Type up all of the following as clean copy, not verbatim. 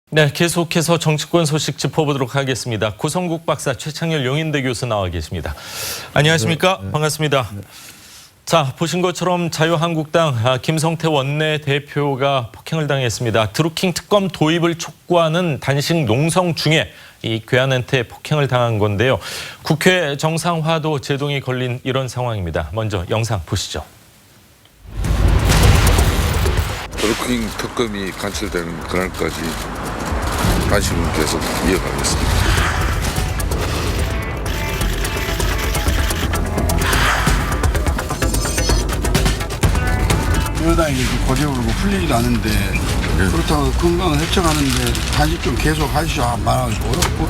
네, 계속해서 정치권 소식 짚어보도록 하겠습니다. 고성국 박사, 최창렬 용인대 교수 나와 계십니다. 안녕하십니까? 네. 반갑습니다. 자, 보신 것처럼 자유한국당 김성태 원내대표가 폭행을 당했습니다. 드루킹 특검 도입을 촉구하는 단식 농성 중에 이 괴한한테 폭행을 당한 건데요. 국회 정상화도 제동이 걸린 이런 상황입니다. 먼저 영상 보시죠. 드루킹 특검이 간철되는 그날까지 단식은 계속 이어가겠습니다. 여당이 고집으로 풀리지도 않은데 그렇다고 건강을 해쳐가는데 단식 좀 계속 하시오 말하고 어렵고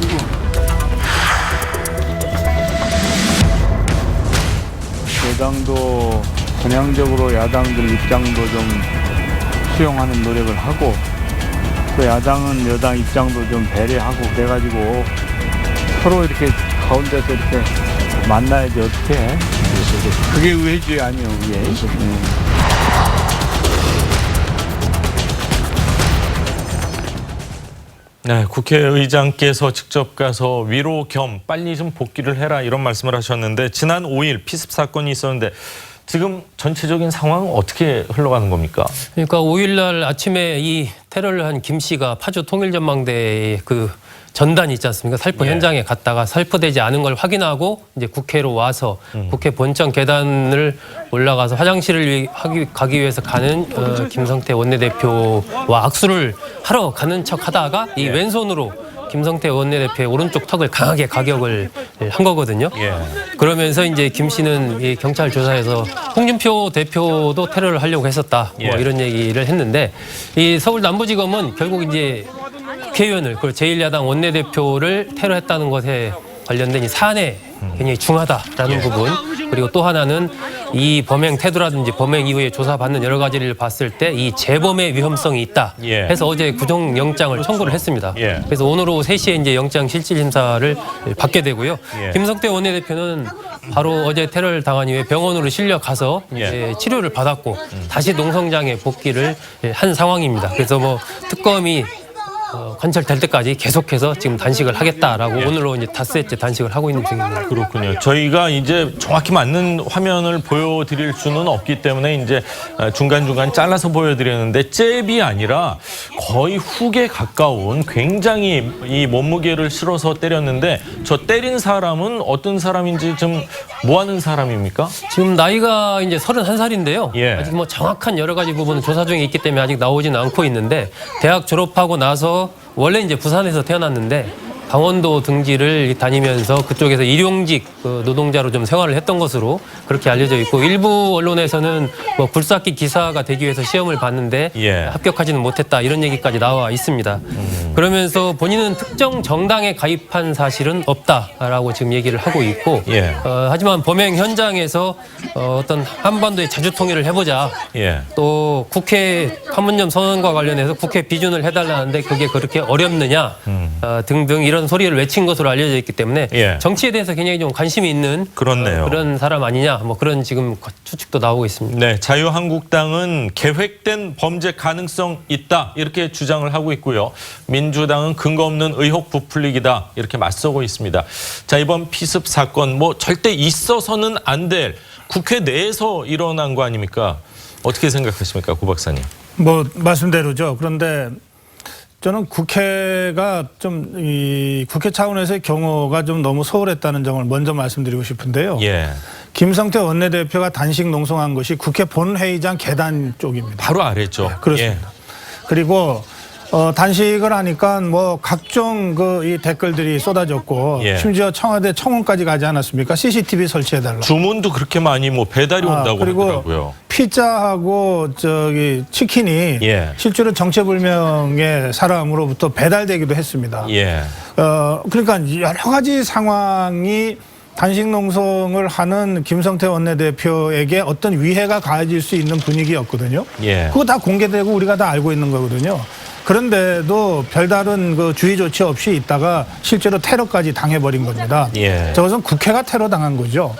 여당도 전향적으로 야당들 입장도 좀 수용하는 노력을 하고 또 야당은 여당 입장도 좀 배려하고 그래가지고 서로 이렇게 가운데서 이렇게 만나야지 어떻게 해? 그게 의회주의 아니에요, 그게. 네, 국회의장께서 직접 가서 위로 겸 빨리 좀 복귀를 해라 이런 말씀을 하셨는데 지난 5일 피습 사건이 있었는데 지금 전체적인 상황은 어떻게 흘러가는 겁니까? 그러니까 5일 날 아침에 이 테러를 한 김 씨가 파주 통일전망대의 그 전단 있지 않습니까? 살포 현장에 갔다가 살포되지 않은 걸 확인하고 이제 국회로 와서 국회 본청 계단을 올라가서 화장실을 가기 위해서 가는 김성태 원내대표와 악수를 하러 가는 척 하다가 이 왼손으로 김성태 원내대표의 오른쪽 턱을 강하게 가격을 한 거거든요. 그러면서 이제 김 씨는 이 경찰 조사에서 홍준표 대표도 테러를 하려고 했었다. 뭐 이런 얘기를 했는데 이 서울 남부지검은 결국 이제 국회의원을 그리고 제1야당 원내대표를 테러했다는 것에 관련된 이 사안에 굉장히 중하다라는 부분 그리고 또 하나는 이 범행 태도라든지 범행 이후에 조사받는 여러 가지를 봤을 때 이 재범의 위험성이 있다 해서 어제 구속영장을 청구를 했습니다. 그래서 오늘 오후 3시에 이제 영장 실질 심사를 받게 되고요. 김성태 원내대표는 바로 어제 테러를 당한 이후에 병원으로 실려 가서 이제 치료를 받았고 다시 농성장에 복귀를 한 상황입니다. 그래서 뭐 특검이 관철될 때까지 계속해서 지금 단식을 하겠다라고 오늘로 이제 닷새째 단식을 하고 있는 중입니다. 그렇군요. 저희가 이제 정확히 맞는 화면을 보여드릴 수는 없기 때문에 이제 중간중간 잘라서 보여드렸는데 잽이 아니라 거의 훅에 가까운 굉장히 이 몸무게를 실어서 때렸는데 저 때린 사람은 어떤 사람인지 좀 뭐 하는 사람입니까? 지금 나이가 이제 31살인데요. 아직 뭐 정확한 여러 가지 부분은 조사 중에 있기 때문에 아직 나오지는 않고 있는데 대학 졸업하고 나서 원래 이제 부산에서 태어났는데 강원도 등지를 다니면서 그쪽에서 일용직 노동자로 좀 생활을 했던 것으로 그렇게 알려져 있고 일부 언론에서는 뭐 굴삭기 기사가 되기 위해서 시험을 봤는데 합격하지는 못했다 이런 얘기까지 나와 있습니다. 그러면서 본인은 특정 정당에 가입한 사실은 없다라고 지금 얘기를 하고 있고 하지만 범행 현장에서 어떤 한반도의 자주통일을 해보자 또 국회 판문점 선언과 관련해서 국회 비준을 해달라는데 그게 그렇게 어렵느냐 등등 이런 소리를 외친 것으로 알려져 있기 때문에 정치에 대해서 굉장히 좀 관심이 있는 그런 사람 아니냐 뭐 그런 지금 추측도 나오고 있습니다. 네, 자유한국당은 계획된 범죄 가능성 있다 이렇게 주장을 하고 있고요. 민주당은 근거 없는 의혹 부풀리기다 이렇게 맞서고 있습니다. 자, 이번 피습 사건 뭐 절대 있어서는 안 될 국회 내에서 일어난 거 아닙니까? 어떻게 생각하십니까, 고 박사님? 뭐 말씀대로죠. 그런데 저는 국회가 좀 국회 차원에서의 경우가 좀 너무 소홀했다는 점을 먼저 말씀드리고 싶은데요. 김성태 원내대표가 단식 농성한 것이 국회 본회의장 계단 쪽입니다. 바로 아래죠. 그렇습니다. 그리고 단식을 하니까 뭐 각종 이 댓글들이 쏟아졌고 심지어 청와대 청원까지 가지 않았습니까? CCTV 설치해달라. 주문도 그렇게 많이 뭐 배달이 온다고 그러더라고요. 피자하고 치킨이 실제로 정체불명의 사람으로부터 배달되기도 했습니다. 그러니까 여러 가지 상황이 단식 농성을 하는 김성태 원내대표에게 어떤 위해가 가해질 수 있는 분위기였거든요. 그거 다 공개되고 우리가 다 알고 있는 거거든요. 그런데도 별다른 주의 조치 없이 있다가 실제로 테러까지 당해버린 겁니다. 저것은 국회가 테러 당한 거죠.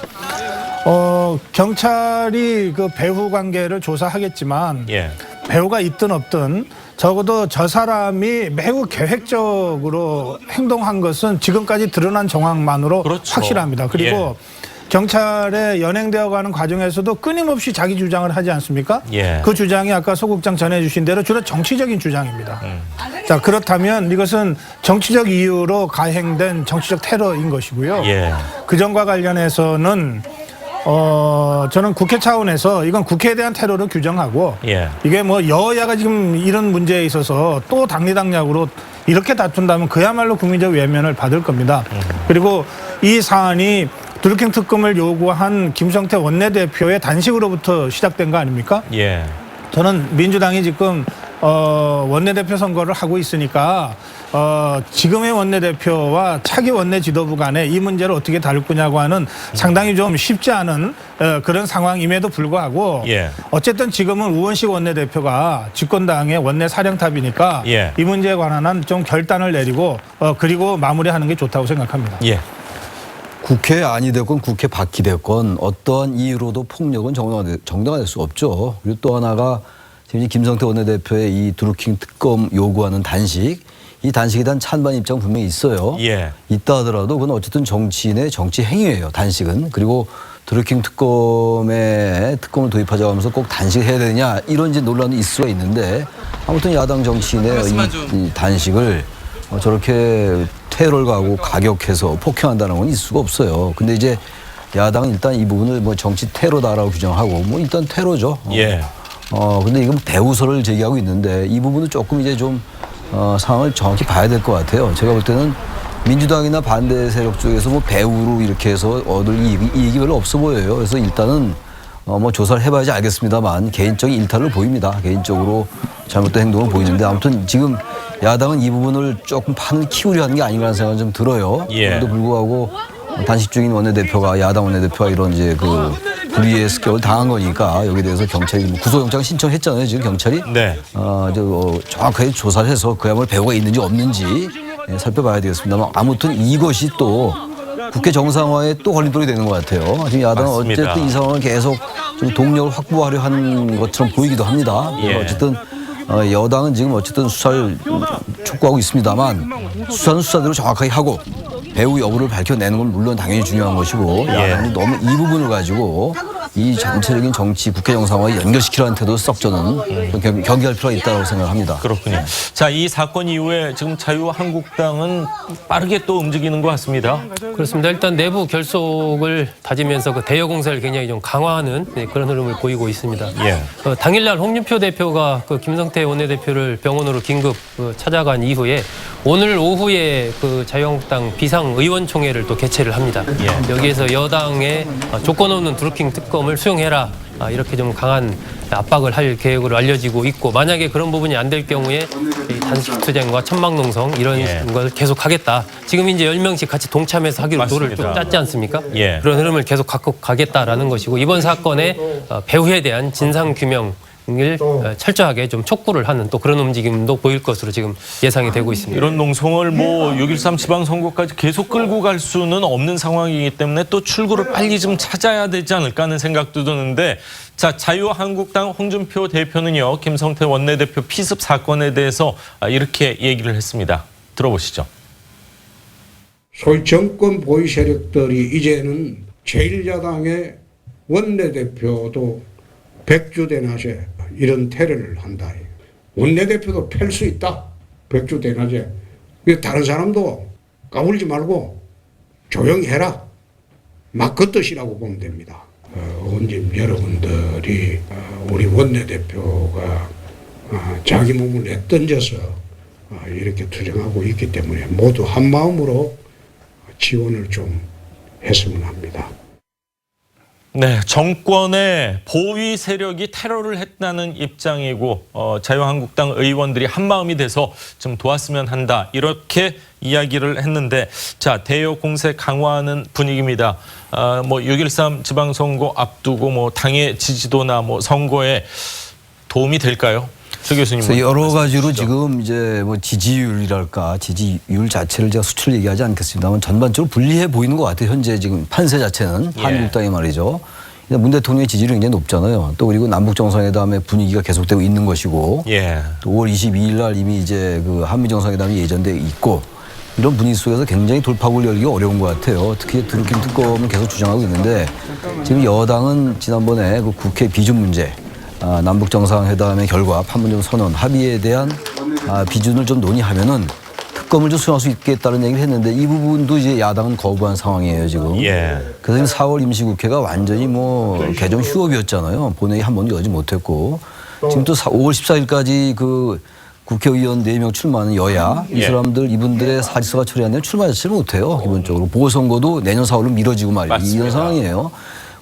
경찰이 배후 관계를 조사하겠지만 배후가 있든 없든 적어도 저 사람이 매우 계획적으로 행동한 것은 지금까지 드러난 정황만으로 그렇죠. 확실합니다. 그리고 경찰에 연행되어가는 과정에서도 끊임없이 자기 주장을 하지 않습니까? 그 주장이 아까 소 국장 전해주신 대로 주로 정치적인 주장입니다. 자, 그렇다면 이것은 정치적 이유로 가행된 정치적 테러인 것이고요. 그 점과 관련해서는 저는 국회 차원에서 이건 국회에 대한 테러를 규정하고 이게 뭐 여야가 지금 이런 문제에 있어서 또 당리당략으로 이렇게 다툰다면 그야말로 국민적 외면을 받을 겁니다. 그리고 이 사안이 드루킹 특검을 요구한 김성태 원내대표의 단식으로부터 시작된 거 아닙니까? 저는 민주당이 지금 원내대표 선거를 하고 있으니까 지금의 원내대표와 차기 원내 지도부 간에 이 문제를 어떻게 다룰 거냐고 하는 상당히 좀 쉽지 않은 그런 상황임에도 불구하고 어쨌든 지금은 우원식 원내대표가 집권당의 원내 사령탑이니까 이 문제에 관한 한 좀 결단을 내리고 그리고 마무리하는 게 좋다고 생각합니다. 국회 안이 됐건 국회 밖이 됐건 어떠한 이유로도 폭력은 정당화될 수 없죠. 그리고 또 하나가 지금 김성태 원내대표의 이 드루킹 특검 요구하는 단식, 이 단식에 대한 찬반 입장 분명히 있어요. 있다 하더라도 그건 어쨌든 정치인의 정치 행위예요. 단식은. 그리고 드루킹 특검을 도입하자고 하면서 꼭 단식해야 되느냐 이런 이제 논란이 있을 수가 있는데 아무튼 야당 정치인의 이 단식을 저렇게 테러를 가고 가격해서 폭행한다는 건 있을 수가 없어요. 근데 이제 야당은 일단 이 부분을 뭐 정치 테러다라고 규정하고 뭐 일단 테러죠. 근데 이건 배후설을 제기하고 있는데 이 부분은 조금 이제 좀 상황을 정확히 봐야 될 것 같아요. 제가 볼 때는 민주당이나 반대 세력 쪽에서 뭐 배후로 이렇게 해서 얻을 이익이 별로 없어 보여요. 그래서 일단은 뭐 조사를 해봐야지 알겠습니다만 개인적인 일탈을 보입니다. 개인적으로 잘못된 행동을 보이는데 아무튼 지금 야당은 이 부분을 조금 판을 키우려 하는 게 아닌가라는 생각은 좀 들어요. 그런데도 불구하고 단식 중인 원내대표가 야당 원내대표가 이런 이제 그 불의의 습격을 당한 거니까 여기에 대해서 경찰이 구속영장 신청했잖아요. 지금 경찰이 정확하게 조사를 해서 그야말로 배후가 있는지 없는지 살펴봐야 되겠습니다만 아무튼 이것이 또 국회 정상화에 또 걸림돌이 되는 것 같아요. 지금 야당은 어쨌든 이 상황을 계속 좀 동력을 확보하려 하는 것처럼 보이기도 합니다. 어쨌든 여당은 지금 어쨌든 수사를 촉구하고 있습니다만 수사는 수사대로 정확하게 하고 배후 여부를 밝혀내는 건 물론 당연히 중요한 것이고 야당이 너무 이 부분을 가지고 이 전체적인 정치 국회 정상화에 연결시키려는 태도 썩 저는 경계할 필요가 있다고 생각합니다. 그렇군요. 자, 이 사건 이후에 지금 자유한국당은 빠르게 또 움직이는 것 같습니다. 그렇습니다. 일단 내부 결속을 다지면서 그 대여 공세를 굉장히 좀 강화하는 그런 흐름을 보이고 있습니다. 당일날 홍준표 대표가 그 김성태 원내대표를 병원으로 긴급 찾아간 이후에 오늘 오후에 그 자유한국당 비상의원총회를 또 개최를 합니다. 여기에서 여당의 조건 없는 드루킹 특검을 수용해라. 이렇게 좀 강한 압박을 할 계획으로 알려지고 있고 만약에 그런 부분이 안 될 경우에 이 단식투쟁과 천막농성 이런 걸 계속하겠다. 지금 이제 10명씩 같이 동참해서 하기로 노를 좀 짰지 않습니까? 그런 흐름을 계속 갖고 가겠다라는 것이고 이번 사건의 배후에 대한 진상규명 을 철저하게 좀 촉구를 하는 또 그런 움직임도 보일 것으로 지금 예상이 되고 있습니다. 이런 농성을 뭐 6.13 지방선거까지 계속 끌고 갈 수는 없는 상황이기 때문에 또 출구를 빨리 좀 찾아야 되지 않을까 하는 생각도 드는데 자, 자유한국당 홍준표 대표는요. 김성태 원내대표 피습 사건에 대해서 이렇게 얘기를 했습니다. 들어보시죠. 소위 정권 보위 세력들이 이제는 제1야당의 원내대표도 백주대낮에 이런 테러를 한다. 원내대표도 팰 수 있다. 백주대낮에. 다른 사람도 까불지 말고 조용히 해라. 막 그 뜻이라고 보면 됩니다. 원님 여러분들이 우리 원내대표가 자기 몸을 내던져서 이렇게 투쟁하고 있기 때문에 모두 한 마음으로 지원을 좀 했으면 합니다. 네, 정권의 보위 세력이 테러를 했다는 입장이고 자유한국당 의원들이 한마음이 돼서 좀 도왔으면 한다. 이렇게 이야기를 했는데 자, 대여 공세 강화하는 분위기입니다. 뭐 6.13 지방선거 앞두고 뭐 당의 지지도나 뭐 선거에 도움이 될까요? 조 교수님. 여러 가지로 지금 이제 뭐 지지율이랄까 지지율 자체를 제가 수치를 얘기하지 않겠습니다만 전반적으로 불리해 보이는 것 같아요. 현재 지금 판세 자체는 한국당이 말이죠. 문 대통령의 지지율이 굉장히 높잖아요. 또 그리고 남북 정상회담의 분위기가 계속되고 있는 것이고 예. 또 5월 22일 날 이미 이제 그 한미 정상회담이 예정돼 있고 이런 분위기 속에서 굉장히 돌파구를 열기가 어려운 것 같아요. 특히 드루킹 특검을 계속 주장하고 있는데 지금 여당은 지난번에 그 국회 비준 문제, 남북 정상회담의 결과 판문점 선언 합의에 대한 비준을 좀 논의하면은 특검을 좀 수용할 수 있겠다는 얘기를 했는데 이 부분도 이제 야당은 거부한 상황이에요 지금. 예. 그래서 4월 임시국회가 완전히 뭐 개정 휴업이었잖아요. 본회의 한 번도 열지 못했고 지금 또 5월 14일까지 그 국회의원 4명 출마하는 여야 이 사람들 이분들의 사직서가 처리 안 되면 출마 자체를 못해요. 기본적으로 보궐선거도 내년 4월로 미뤄지고 말이에요. 이런 상황이에요.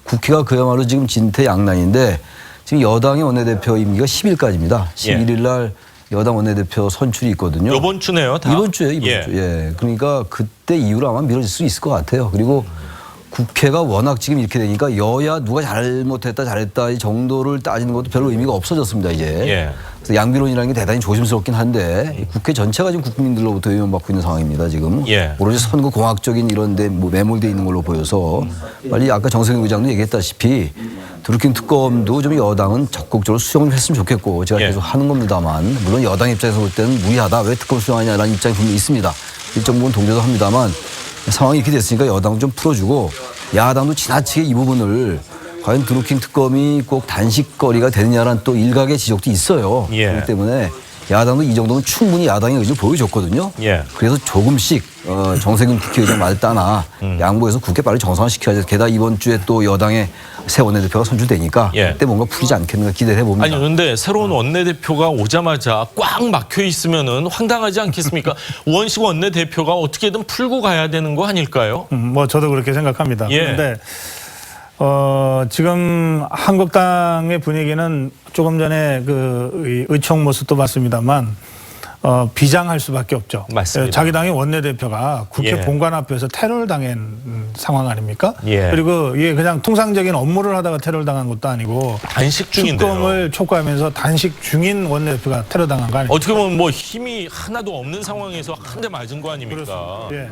국회가 그야말로 지금 진퇴양난인데 지금 여당의 원내대표 임기가 10일까지입니다. 11일 날 여당 원내대표 선출이 있거든요. 이번 주네요. 다. 이번 주에 이번 주. 예. 그러니까 그때 이후로 아마 미뤄질 수 있을 것 같아요. 그리고 국회가 워낙 지금 이렇게 되니까 여야 누가 잘못했다 잘했다 이 정도를 따지는 것도 별로 의미가 없어졌습니다 이제. 예. 그래서 양비론이라는 게 대단히 조심스럽긴 한데 국회 전체가 지금 국민들로부터 의견받고 있는 상황입니다 지금. 예. 오로지 선거 공학적인 이런데 뭐 매몰돼 있는 걸로 보여서 빨리 아까 정세균 의장도 얘기했다시피 드루킹 특검도 좀 여당은 적극적으로 수용을 했으면 좋겠고 제가 계속 하는 겁니다만 물론 여당 입장에서 볼 때는 무리하다 왜 특검 수용하냐라는 입장이 분명히 있습니다. 일정 부분 동조도 합니다만 상황이 이렇게 됐으니까 여당은 좀 풀어주고 야당도 지나치게 이 부분을 과연 드루킹 특검이 꼭 단식거리가 되느냐라는 또 일각의 지적도 있어요. 예. 그렇기 때문에 야당도 이 정도면 충분히 야당의 의지를 보여줬거든요. 예. 그래서 조금씩 정세균 국회의장 말 따나 양보해서 국회 빨리 정상화시켜야 돼. 게다가 이번 주에 또 여당의 새 원내대표가 선출되니까 그때 뭔가 풀리지 않겠는가 기대를 해봅니다. 아니 그런데 새로운 원내대표가 오자마자 꽉 막혀 있으면은 황당하지 않겠습니까? 우원식 원내대표가 어떻게든 풀고 가야 되는 거 아닐까요? 뭐 저도 그렇게 생각합니다. 예. 그런데 지금 한국당의 분위기는 조금 전에 그 의총 모습도 봤습니다만 비장할 수밖에 없죠. 맞습니다. 자기 당의 원내대표가 국회 본관 앞에서 테러를 당한 상황 아닙니까? 그리고 이게 그냥 통상적인 업무를 하다가 테러를 당한 것도 아니고 단식 중인데요. 특검을 촉구하면서 단식 중인 원내대표가 테러 당한 거 아닙니까? 어떻게 보면 뭐 힘이 하나도 없는 상황에서 한 대 맞은 거 아닙니까? 예.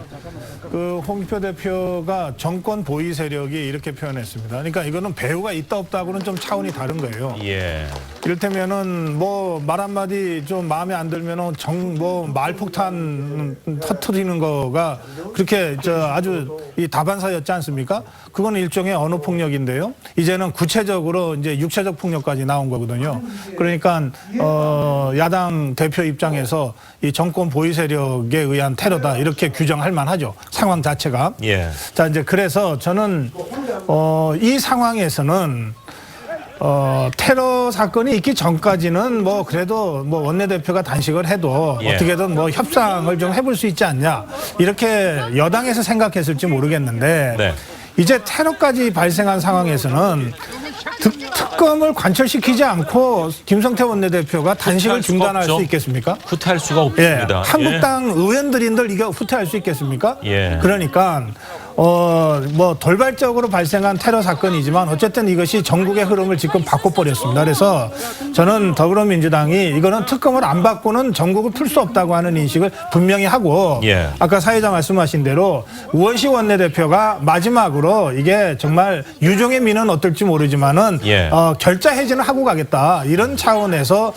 그 홍익표 대표가 정권 보위 세력이 이렇게 표현했습니다. 그러니까 이거는 배후가 있다 없다고는 좀 차원이 다른 거예요. 예. 이를테면은 뭐 말 한마디 좀 마음에 안 들면은 뭐 말폭탄 터트리는 거가 그렇게 아주 이 다반사였지 않습니까? 그건 일종의 언어 폭력인데요. 이제는 구체적으로 이제 육체적 폭력까지 나온 거거든요. 그러니까 야당 대표 입장에서 이 정권 보위 세력에 의한 테러다 이렇게 규정할 만하죠. 상황 자체가. 예. 자 이제 그래서 저는 이 상황에서는 테러 사건이 있기 전까지는 뭐 그래도 뭐 원내대표가 단식을 해도 어떻게든 뭐 협상을 좀 해볼 수 있지 않냐 이렇게 여당에서 생각했을지 모르겠는데 이제 테러까지 발생한 상황에서는 특검을 관철시키지 않고 김성태 원내대표가 단식을 중단할 수 있겠습니까? 후퇴할 수가 없습니다. 한국당 의원들인들 이게 후퇴할 수 있겠습니까? 예. 그러니까 뭐 돌발적으로 발생한 테러 사건이지만 어쨌든 이것이 전국의 흐름을 지금 바꿔버렸습니다. 그래서 저는 더불어민주당이 이거는 특검을 안 받고는 전국을 풀 수 없다고 하는 인식을 분명히 하고 아까 사회자 말씀하신 대로 우원식 원내대표가 마지막으로 이게 정말 유종의 미는 어떨지 모르지만은 결자 해지는 하고 가겠다 이런 차원에서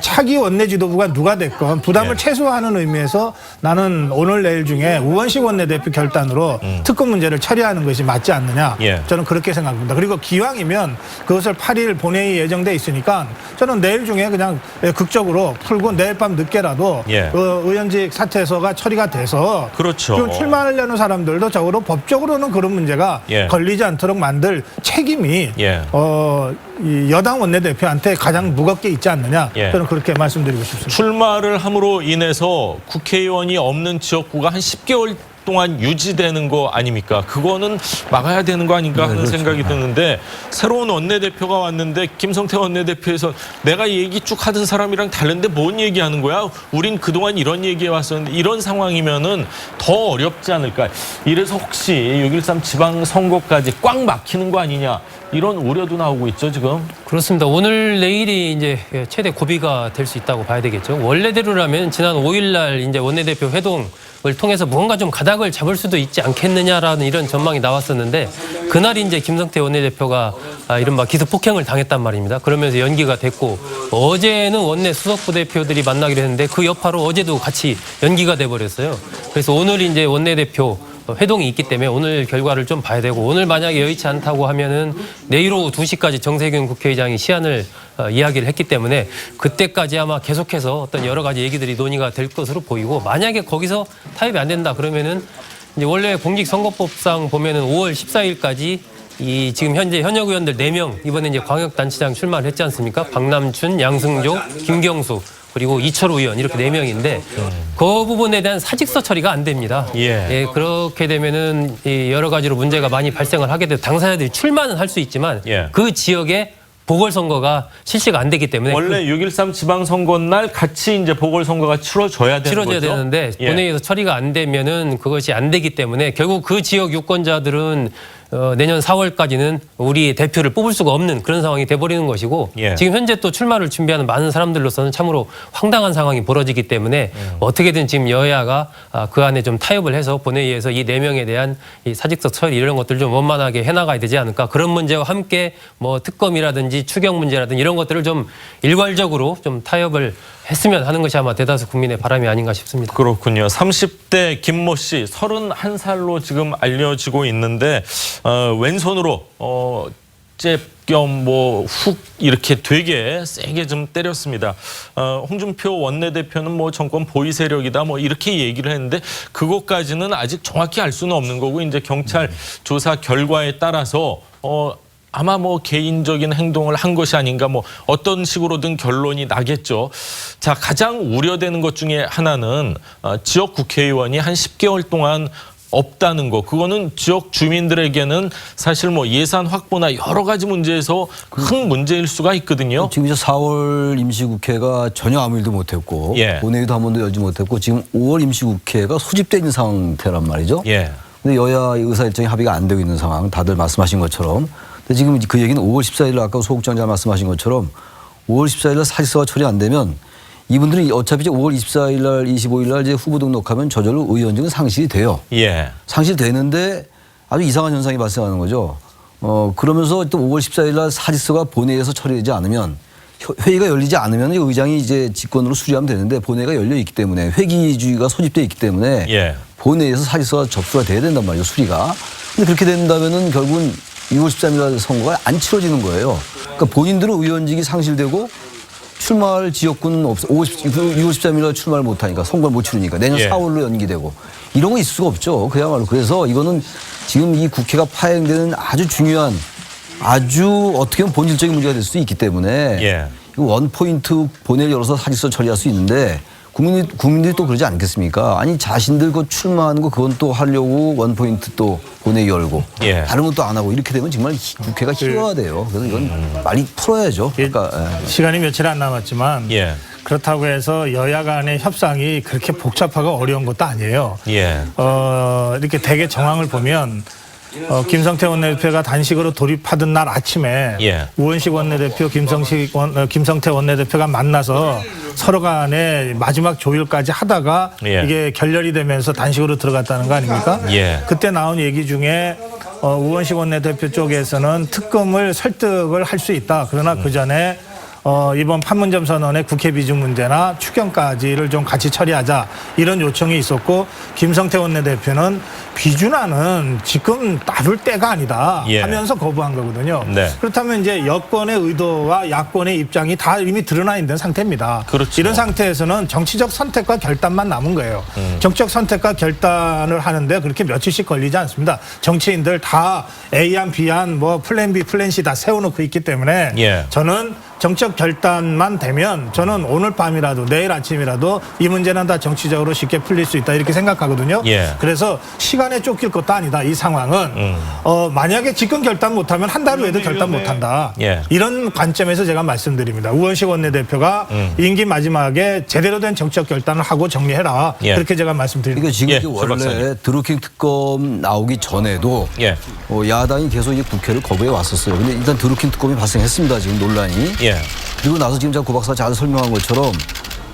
차기 원내 지도부가 누가 됐건 부담을 최소화하는 의미에서 나는 오늘 내일 중에 우원식 원내대표 결단으로 특검 문제를 처리하는 것이 맞지 않느냐 저는 그렇게 생각합니다. 그리고 기왕이면 그것을 8일 본회의 예정돼 있으니까 저는 내일 중에 그냥 극적으로 풀고 내일 밤 늦게라도 의원직 사퇴서가 처리가 돼서 그렇죠. 출마하려는 사람들도 적어도 법적으로는 그런 문제가 걸리지 않도록 만들 책임이 이 여당 원내대표한테 가장 무겁게 있지 않느냐 저는 그렇게 말씀드리고 싶습니다. 출마를 함으로 인해서 국회의원이 없는 지역구가 한 10개월 동안 유지되는 거 아닙니까? 그거는 막아야 되는 거 아닌가 하는 생각이 드는데 새로운 원내대표가 왔는데 김성태 원내대표에서 내가 얘기 쭉 하던 사람이랑 다른데 뭔 얘기하는 거야? 우린 그동안 이런 얘기해 왔었는데 이런 상황이면은 더 어렵지 않을까? 이래서 혹시 6.13 지방선거까지 꽉 막히는 거 아니냐? 이런 우려도 나오고 있죠, 지금. 그렇습니다. 오늘 내일이 이제 최대 고비가 될 수 있다고 봐야 되겠죠. 원래대로라면 지난 5일 날 이제 원내대표 회동 통해서 무언가 좀 가닥을 잡을 수도 있지 않겠느냐라는 이런 전망이 나왔었는데 그날 이제 김성태 원내대표가 이른바 기습 폭행을 당했단 말입니다. 그러면서 연기가 됐고 어제는 원내 수석부 대표들이 만나기로 했는데 그 여파로 어제도 같이 연기가 돼버렸어요. 그래서 오늘 이제 원내대표 회동이 있기 때문에 오늘 결과를 좀 봐야 되고 오늘 만약에 여의치 않다고 하면은 내일 오후 2시까지 정세균 국회의장이 시한을 이야기를 했기 때문에 그때까지 아마 계속해서 어떤 여러 가지 얘기들이 논의가 될 것으로 보이고 만약에 거기서 타협이 안 된다 그러면은 이제 원래 공직선거법상 보면은 5월 14일까지 이 지금 현재 현역 의원들 4명 이번에 이제 광역단체장 출마를 했지 않습니까? 박남춘, 양승조, 김경수 그리고 이철우 의원 이렇게 4명인데 그 부분에 대한 사직서 처리가 안 됩니다. 예, 그렇게 되면은 이 여러 가지로 문제가 많이 발생을 하게 돼서 당사자들이 출마는 할 수 있지만 그 지역에 보궐선거가 실시가 안 되기 때문에 원래 6.13 지방선거 날 같이 이제 보궐선거가 치러져야 되는 거죠? 되는데 본회의에서 처리가 안 되면은 그것이 안 되기 때문에 결국 그 지역 유권자들은 내년 4월까지는 우리 대표를 뽑을 수가 없는 그런 상황이 돼버리는 것이고 지금 현재 또 출마를 준비하는 많은 사람들로서는 참으로 황당한 상황이 벌어지기 때문에 어떻게든 지금 여야가 그 안에 좀 타협을 해서 본회의에서 이 4명에 대한 이 사직서 처리 이런 것들을 좀 원만하게 해나가야 되지 않을까. 그런 문제와 함께 뭐 특검이라든지 추경 문제라든지 이런 것들을 좀 일괄적으로 좀 타협을 했으면 하는 것이 아마 대다수 국민의 바람이 아닌가 싶습니다. 그렇군요. 30대 김모 씨 31살로 지금 알려지고 있는데 왼손으로 잽겸 뭐 훅 이렇게 되게 세게 좀 때렸습니다. 홍준표 원내대표는 뭐 정권 보위 세력이다 뭐 이렇게 얘기를 했는데 그것까지는 아직 정확히 알 수는 없는 거고 이제 경찰 조사 결과에 따라서 아마 뭐 개인적인 행동을 한 것이 아닌가 뭐 어떤 식으로든 결론이 나겠죠. 자, 가장 우려되는 것 중에 하나는 지역 국회의원이 한 10개월 동안 없다는 거. 그거는 지역 주민들에게는 사실 뭐 예산 확보나 여러 가지 문제에서 큰 문제일 수가 있거든요. 지금 이제 4월 임시국회가 전혀 아무 일도 못했고 본회의도 한 번도 열지 못했고 지금 5월 임시국회가 소집돼 있는 상태란 말이죠. 근데 여야 의사일정이 합의가 안 되고 있는 상황 다들 말씀하신 것처럼 근데 지금 그 얘기는 5월 14일 아까 소국장장 말씀하신 것처럼 5월 14일 날 사직서가 처리 안 되면 이분들은 어차피 이제 5월 24일 날 25일 날 이제 후보 등록하면 저절로 의원직은 상실이 돼요. 상실되는데 아주 이상한 현상이 발생하는 거죠. 그러면서 또 5월 14일 날 사직서가 본회의에서 처리되지 않으면 회의가 열리지 않으면 의장이 이제 직권으로 수리하면 되는데 본회의가 열려 있기 때문에 회기주의가 소집돼 있기 때문에 본회의에서 사직서가 접수가 돼야 된단 말이죠. 수리가. 근데 그렇게 된다면은 결국은 6월 13일 날 선거가 안 치러지는 거예요. 그러니까 본인들은 의원직이 상실되고 출마할 지역구는 없어. 6월 13일 날 출마를 못하니까 선거를 못 치르니까 내년 4월로 연기되고 이런 거 있을 수가 없죠. 그야말로. 그래서 이거는 지금 이 국회가 파행되는 아주 중요한 아주 어떻게 보면 본질적인 문제가 될 수도 있기 때문에 원포인트 본회의를 열어서 사직서 처리할 수 있는데 국민들이 또 그러지 않겠습니까? 아니 자신들 그 출마하는 거 그건 또 하려고 원포인트 또 본회의 열고 다른 건 또 안 하고 이렇게 되면 정말 국회가 희화화돼요. 그래서 이건 많이 풀어야죠. 그러니까 시간이 며칠 안 남았지만 그렇다고 해서 여야 간의 협상이 그렇게 복잡하고 어려운 것도 아니에요. 이렇게 대개 정황을 보면 김성태 원내대표가 단식으로 돌입하던 날 아침에 우원식 원내대표, 김성태 원내대표가 만나서 서로 간에 마지막 조율까지 하다가 이게 결렬이 되면서 단식으로 들어갔다는 거 아닙니까? 그때 나온 얘기 중에 우원식 원내대표 쪽에서는 특검을 설득을 할 수 있다. 그러나 그 전에 이번 판문점 선언의 국회 비중 문제나 추경까지를 좀 같이 처리하자 이런 요청이 있었고 김성태 원내대표는 비준안은 지금 따를 때가 아니다 하면서 거부한 거거든요. 그렇다면 이제 여권의 의도와 야권의 입장이 다 이미 드러나 있는 상태입니다. 이런 상태에서는 정치적 선택과 결단만 남은 거예요. 정치적 선택과 결단을 하는데 그렇게 며칠씩 걸리지 않습니다. 정치인들 다 A안, B안, 뭐 플랜 B, 플랜 C 다 세워놓고 있기 때문에 저는 정치적 결단만 되면 저는 오늘 밤이라도 내일 아침이라도 이 문제는 다 정치적으로 쉽게 풀릴 수 있다 이렇게 생각하거든요. 그래서 시간에 쫓길 것도 아니다. 이 상황은 만약에 지금 결단 못하면 한 달 후에도 결단 못한다. 이런 관점에서 제가 말씀드립니다. 우원식 원내대표가 임기 마지막에 제대로 된 정치적 결단을 하고 정리해라. 그렇게 제가 말씀드립니다. 그러니까 지금 원래 드루킹 특검 나오기 전에도 야당이 계속 이 국회를 거부해 왔었어요. 근데 일단 드루킹 특검이 발생했습니다. 지금 논란이. 그리고 나서 지금 제가 고 박사가 잘 설명한 것처럼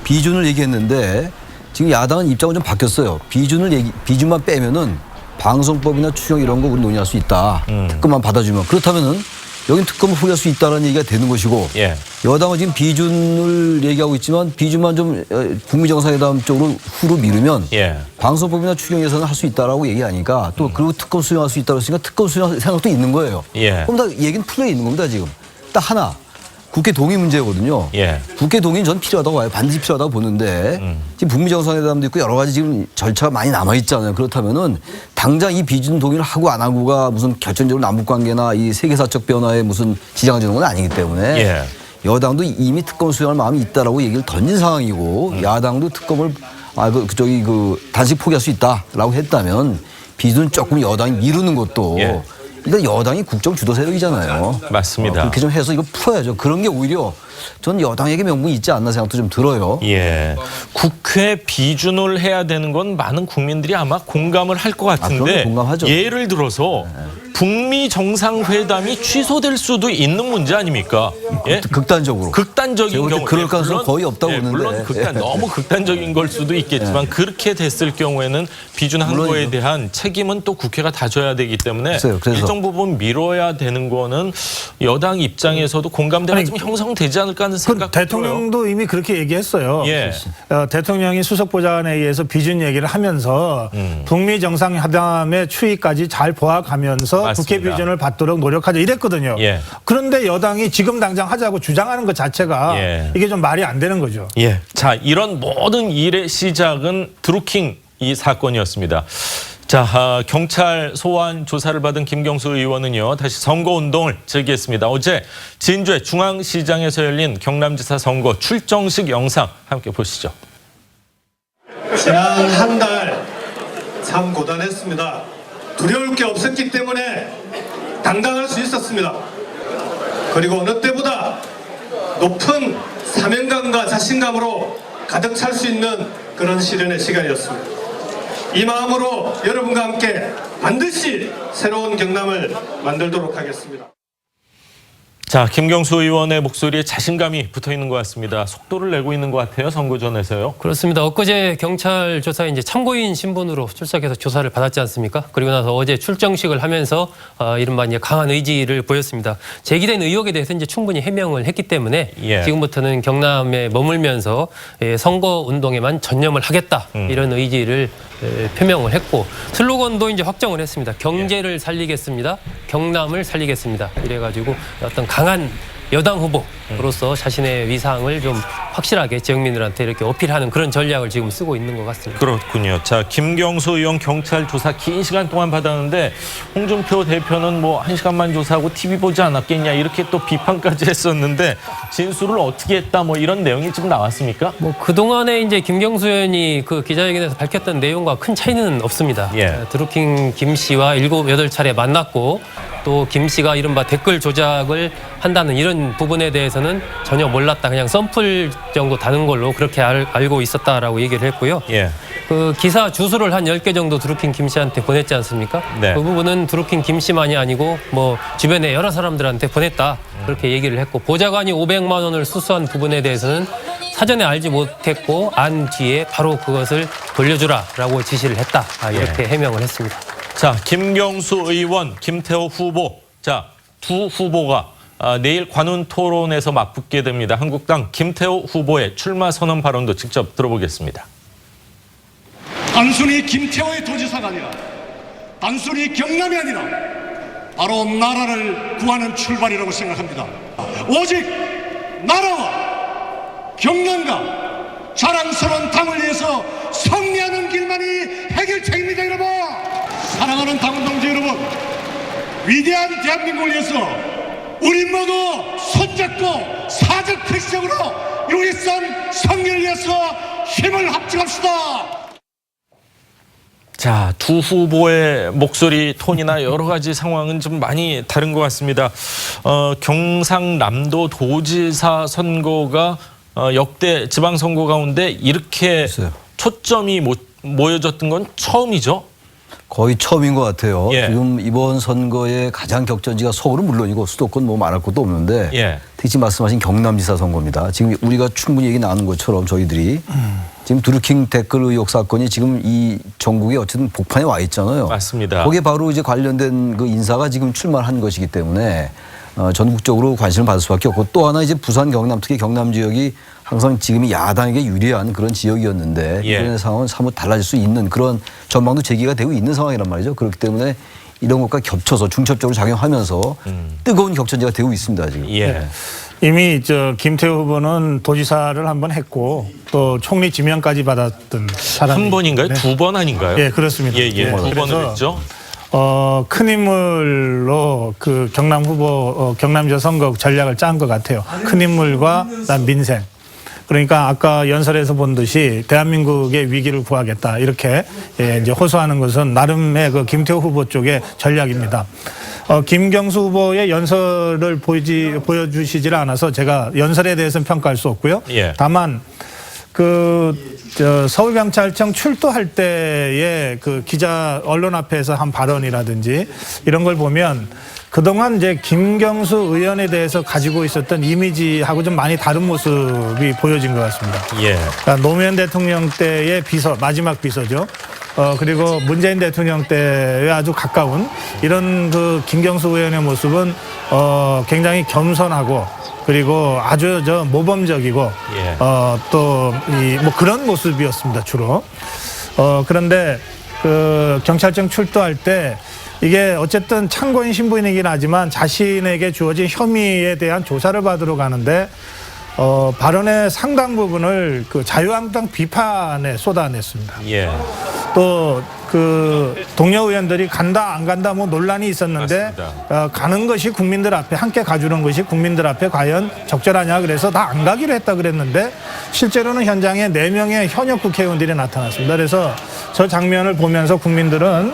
비준을 얘기했는데 지금 야당은 입장은 좀 바뀌었어요. 비준만 빼면은 방송법이나 추경 이런 거 우리 논의할 수 있다. 특검만 받아주면. 그렇다면은 여긴 특검을 포기할 수 있다는 얘기가 되는 것이고 예. 여당은 지금 비준을 얘기하고 있지만 비준만 좀 북미 정상회담 쪽으로 후로 미루면 예. 방송법이나 추경 예산을 할 수 있다라고 얘기하니까 또 그리고 특검 수용할 수 있다고 했으니까 특검 수용 생각도 있는 거예요. 예. 그럼 다 얘기는 풀려 있는 겁니다 지금. 딱 하나. 국회 동의 문제거든요. 예. 국회 동의는 전 필요하다고 봐요. 반드시 필요하다고 보는데 지금 북미 정상회담도 있고 여러 가지 지금 절차가 많이 남아 있잖아요. 그렇다면은 당장 이 비준 동의를 하고 안 하고가 무슨 결정적으로 남북 관계나 이 세계사적 변화에 무슨 지장을 주는 건 아니기 때문에 예. 여당도 이미 특검 수용할 마음이 있다라고 얘기를 던진 상황이고 야당도 특검을 단식 포기할 수 있다라고 했다면 비준 조금 여당이 미루는 것도 예. 일단 여당이 국정 주도 세력이잖아요. 맞습니다. 그렇게 좀 해서 이거 풀어야죠. 그런 게 오히려 전 여당에게 명분이 있지 않나 생각도 좀 들어요. 예. 국회 비준을 해야 되는 건 많은 국민들이 아마 공감을 할 것 같은데 그럼요, 공감하죠. 예를 들어서 북미 정상회담이 취소될 수도 있는 문제 아닙니까? 예? 극단적으로. 극단적인 경우 그럴 가능성은 거의 없다고 보는데. 물론 너무 극단적인 걸 수도 있겠지만 그렇게 됐을 경우에는 비준한 물론이죠. 거에 대한 책임은 또 국회가 다 져야 되기 때문에 그래서. 일정 부분 미뤄야 되는 거는 여당 입장에서도 공감대가 좀 형성되지 않을까 하는 생각. 대통령도 이미 그렇게 얘기했어요. 예. 대통령이 수석보좌관에 의해서 비준 얘기를 하면서 북미 정상회담의 추이까지 잘 보아가면서 맞습니다. 국회 비준을 받도록 노력하자 이랬거든요. 예. 그런데 여당이 지금 당장 하자고 주장하는 것 자체가 예. 이게 좀 말이 안 되는 거죠. 예. 자, 이런 모든 일의 시작은 드루킹 이 사건이었습니다. 자, 경찰 소환 조사를 받은 김경수 의원은요, 다시 선거운동을 즐기겠습니다. 어제 진주의 중앙시장에서 열린 경남지사 선거 출정식 영상 함께 보시죠. 지난 한 달 참 고단했습니다. 두려울 게 없었기 때문에 당당할 수 있었습니다. 그리고 어느 때보다 높은 사명감과 자신감으로 가득 찰 수 있는 그런 시련의 시간이었습니다. 이 마음으로 여러분과 함께 반드시 새로운 경남을 만들도록 하겠습니다. 자, 김경수 의원의 목소리에 자신감이 붙어 있는 것 같습니다. 속도를 내고 있는 것 같아요, 선거전에서요. 그렇습니다. 엊그제 경찰 조사에 이제 참고인 신분으로 출석해서 조사를 받았지 않습니까? 그리고 나서 어제 출정식을 하면서 이른바 이제 강한 의지를 보였습니다. 제기된 의혹에 대해서 이제 충분히 해명을 했기 때문에 예. 지금부터는 경남에 머물면서 선거 운동에만 전념을 하겠다 이런 의지를 표명을 했고 슬로건도 이제 확정을 했습니다. 경제를 살리겠습니다. 경남을 살리겠습니다. 이래가지고 어떤 강한 여당 후보로서 자신의 위상을 좀 확실하게 지역민들한테 이렇게 어필하는 그런 전략을 지금 쓰고 있는 것 같습니다. 그렇군요. 자, 김경수 의원 경찰 조사 긴 시간 동안 받았는데 홍준표 대표는 뭐 1시간만 조사하고 TV 보지 않았겠냐 이렇게 또 비판까지 했었는데 진술을 어떻게 했다 뭐 이런 내용이 지금 나왔습니까? 뭐 그동안에 이제 김경수 의원이 그 기자회견에서 밝혔던 내용과 큰 차이는 없습니다. 예. 드루킹 김 씨와 7, 8차례 만났고 또 김 씨가 이른바 댓글 조작을 한다는 이런 부분에 대해서는 전혀 몰랐다. 그냥 썬풀 정도 다는 걸로 그렇게 알고 있었다라고 얘기를 했고요. 예. 그 기사 주소를 한 10개 정도 드루킹 김 씨한테 보냈지 않습니까? 네. 그 부분은 드루킹 김 씨만이 아니고 뭐 주변에 여러 사람들한테 보냈다. 그렇게 얘기를 했고 보좌관이 500만 원을 수수한 부분에 대해서는 사전에 알지 못했고 안 뒤에 바로 그것을 돌려주라라고 지시를 했다. 이렇게 해명을 했습니다. 자, 김경수 의원, 김태호 후보. 자, 두 후보가 내일 관훈 토론에서 맞붙게 됩니다. 한국당 김태호 후보의 출마 선언 발언도 직접 들어보겠습니다. 단순히 김태호의 도지사가 아니라 단순히 경남이 아니라 바로 나라를 구하는 출발이라고 생각합니다. 오직 나라와 경남과 자랑스러운 당을 위해서 승리하는 길만이 해결책입니다. 여러분, 사랑하는 당원 동지 여러분, 위대한 대한민국을 위해서 우리 모두 손잡고 사적 필적으로 일산 승리를 위해서 힘을 합쳐갑시다. 자, 두 후보의 목소리 톤이나 여러 가지 상황은 좀 많이 다른 것 같습니다. 경상남도 도지사 선거가 역대 지방선거 가운데 이렇게 있어요. 초점이 모여졌던 건 처음이죠? 거의 처음인 것 같아요. 예. 지금 이번 선거의 가장 격전지가 서울은 물론이고 수도권 뭐 말할 것도 없는데 예. 특히 말씀하신 경남지사 선거입니다. 지금 우리가 충분히 얘기 나눈 것처럼 저희들이 지금 드루킹 댓글 의혹 사건이 지금 이 전국에 어쨌든 복판에 와 있잖아요. 맞습니다. 거기에 바로 이제 관련된 그 인사가 지금 출마한 것이기 때문에 전국적으로 관심을 받을 수밖에 없고 또 하나 이제 부산 경남 특히 경남 지역이 항상 지금이 야당에게 유리한 그런 지역이었는데 이번의 상황은 사뭇 달라질 수 있는 그런 전망도 제기가 되고 있는 상황이란 말이죠. 그렇기 때문에 이런 것과 겹쳐서 중첩적으로 작용하면서 뜨거운 격전지가 되고 있습니다. 지금. 이미 김태우 후보는 도지사를 한번 했고 또 총리 지명까지 받았던 사람. 한 번인가요? 네. 2번 아닌가요? 예, 그렇습니다. 두 번을 했죠. 큰 인물로 그 경남 후보 경남지사 선거 전략을 짠 것 같아요. 큰 인물과 그다음 민생. 그러니까 아까 연설에서 본 듯이 대한민국의 위기를 구하겠다 이렇게 이제 호소하는 것은 나름의 그 김태우 후보 쪽의 전략입니다. 김경수 후보의 연설을 보여주시질 않아서 제가 연설에 대해서는 평가할 수 없고요. 다만 서울경찰청 출두할 때의 그 기자 언론 앞에서 한 발언이라든지 이런 걸 보면 그동안 이제 김경수 의원에 대해서 가지고 있었던 이미지하고 좀 많이 다른 모습이 보여진 것 같습니다. 그러니까 노무현 대통령 때의 비서, 마지막 비서죠. 그리고 문재인 대통령 때에 아주 가까운 이런 그 김경수 의원의 모습은 굉장히 겸손하고 그리고 아주 모범적이고 또 뭐 그런 모습이었습니다 주로. 그런데 그 경찰청 출두할 때 이게 어쨌든 참고인 신분이긴 하지만 자신에게 주어진 혐의에 대한 조사를 받으러 가는데 발언의 상당 부분을 그 자유한국당 비판에 쏟아냈습니다. 또 그 동료 의원들이 간다 안 간다 뭐 논란이 있었는데 가는 것이 국민들 앞에 함께 가주는 것이 국민들 앞에 과연 적절하냐 그래서 다 안 가기로 했다 그랬는데 실제로는 현장에 4명의 현역 국회의원들이 나타났습니다. 그래서 저 장면을 보면서 국민들은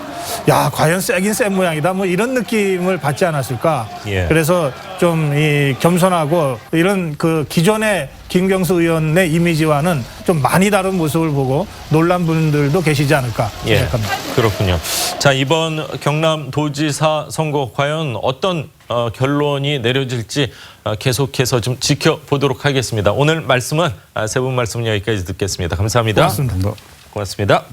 야 과연 세긴 센 모양이다 뭐 이런 느낌을 받지 않았을까. 그래서 좀 이 겸손하고 이런 그 기존의 김경수 의원의 이미지와는 좀 많이 다른 모습을 보고 놀란 분들도 계시지 않을까 생각합니다. 그렇군요. 자, 이번 경남도지사 선거 과연 어떤 결론이 내려질지 계속해서 좀 지켜보도록 하겠습니다. 오늘 말씀은 세 분 말씀 여기까지 듣겠습니다. 감사합니다. 고맙습니다. 고맙습니다.